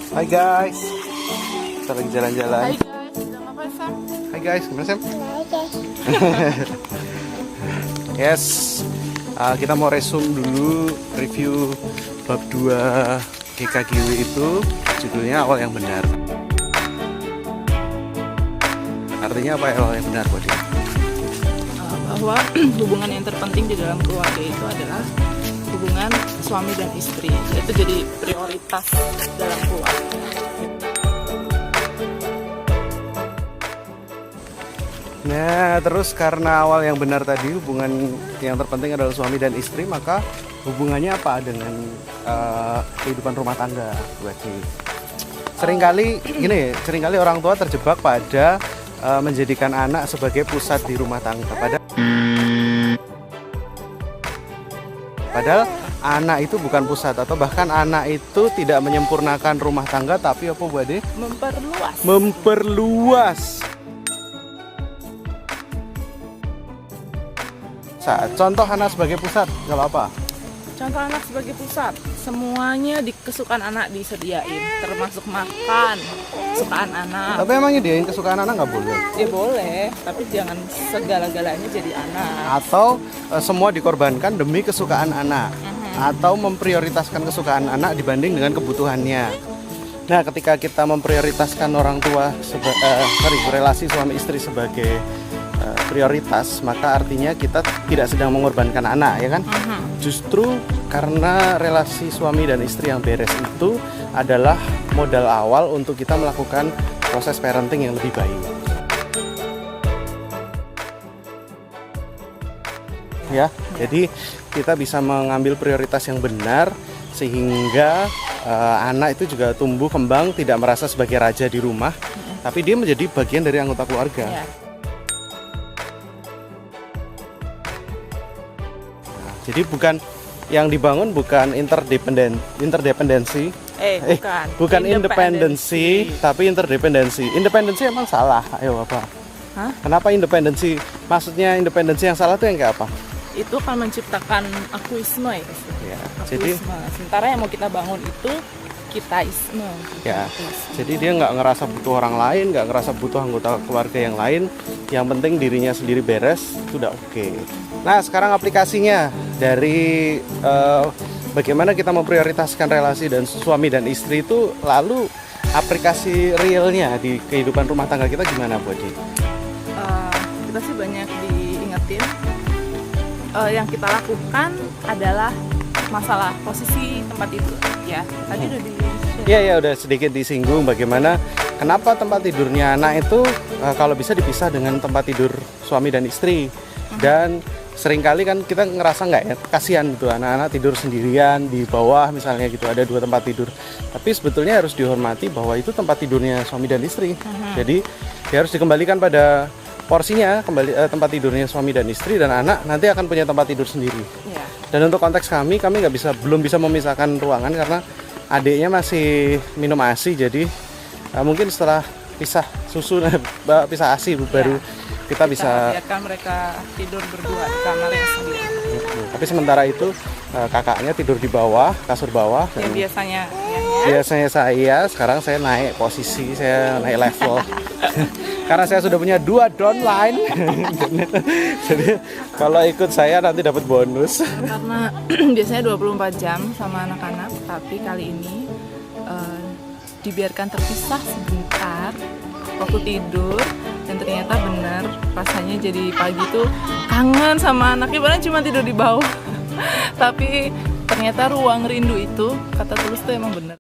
Hai guys, kita lagi jalan-jalan. Hai guys, sedang apa Sam? Hai guys, gimana Sam? Yes, kita mau resume dulu review bab 2 GKGW itu, judulnya Awal Yang Benar. Artinya apa ya awal yang benar buat dia? Bahwa hubungan yang terpenting di dalam keluarga itu adalah hubungan suami dan istri. Itu jadi prioritas dalam keluarga. Nah, terus karena awal yang benar tadi hubungan yang terpenting adalah suami dan istri, maka hubungannya apa dengan kehidupan rumah tangga, Bu Adi? Seringkali orang tua terjebak pada menjadikan anak sebagai pusat di rumah tangga. Padahal anak itu bukan pusat, atau bahkan anak itu tidak menyempurnakan rumah tangga, tapi apa Bu Ade? Memperluas. Contoh anak sebagai pusat, kalau apa? Contoh anak sebagai pusat, semuanya kesukaan anak disediain, termasuk makan, kesukaan anak. Tapi emangnya dia kesukaan anak nggak boleh? Ya boleh, tapi jangan segala-galanya jadi anak. Atau semua dikorbankan demi kesukaan anak, atau memprioritaskan kesukaan anak dibanding dengan kebutuhannya. Nah, ketika kita memprioritaskan orang tua, relasi suami istri sebagai prioritas, maka artinya kita tidak sedang mengorbankan anak, ya kan? Justru karena relasi suami dan istri yang beres itu adalah modal awal untuk kita melakukan proses parenting yang lebih baik. Ya, jadi kita bisa mengambil prioritas yang benar sehingga anak itu juga tumbuh kembang tidak merasa sebagai raja di rumah, tapi dia menjadi bagian dari anggota keluarga. Ya. Jadi bukan yang dibangun bukan interdependensi. Bukan independensi, tapi interdependensi. Independensi emang salah. Ayo apa? Hah? Kenapa independensi? Maksudnya independensi yang salah itu yang kayak apa? Itu akan menciptakan akuisme ya. Jadi sementara yang mau kita bangun itu kitaisme. Ya, jadi dia nggak ngerasa butuh orang lain, nggak ngerasa butuh anggota keluarga yang lain. Yang penting dirinya sendiri beres, itu udah oke. Nah, sekarang aplikasinya dari bagaimana kita memprioritaskan relasi dan suami dan istri itu, lalu aplikasi realnya di kehidupan rumah tangga kita gimana, Bu Adi? Kita sih banyak diingetin. Yang kita lakukan adalah masalah posisi tempat tidur, ya. Tadi udah Iya, udah sedikit disinggung bagaimana kenapa tempat tidurnya anak itu kalau bisa dipisah dengan tempat tidur suami dan istri. Dan seringkali kan kita ngerasa nggak ya, kasihan gitu anak-anak tidur sendirian di bawah misalnya gitu, ada 2 tempat tidur. Tapi sebetulnya harus dihormati bahwa itu tempat tidurnya suami dan istri. Jadi dia harus dikembalikan pada porsinya, tempat tidurnya suami dan istri, dan anak nanti akan punya tempat tidur sendiri. Ya. Dan untuk konteks kami belum bisa memisahkan ruangan karena adiknya masih minum ASI, jadi mungkin setelah pisah susu, pisah ASI baru kita bisa biarkan mereka tidur berdua di kamar yang sendiri. Tapi sementara itu kakaknya tidur di bawah, kasur bawah. Yang biasanya saya, sekarang saya naik posisi, saya naik level. Karena saya sudah punya 2 downline. Jadi kalau ikut saya nanti dapat bonus. Karena biasanya 24 jam sama anak-anak, tapi kali ini dibiarkan terpisah sebentar waktu tidur, dan ternyata benar rasanya jadi pagi tuh kangen sama anaknya, padahal cuma tidur di bawah. Tapi ternyata ruang rindu itu, kata Tulus tuh emang benar.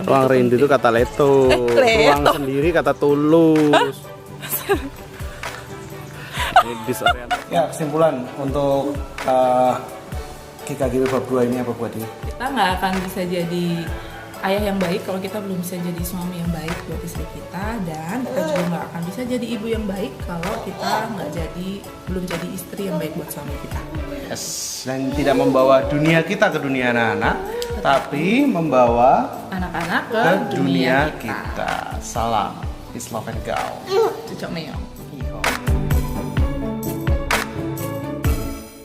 Ruang rindu itu kata Leto. Ruang sendiri kata Tulus. Ya, kesimpulan untuk GKGW bab 2 ini apa buat dia? Kita nggak akan bisa jadi ayah yang baik kalau kita belum bisa jadi suami yang baik buat istri kita, dan kita juga nggak akan bisa jadi ibu yang baik kalau kita belum jadi istri yang baik buat suami kita. Yes, dan tidak membawa dunia kita ke dunia anak-anak, tapi membawa Anak-anak ke dunia kita. Salam, Peace, Love, and Go. Cocok meong.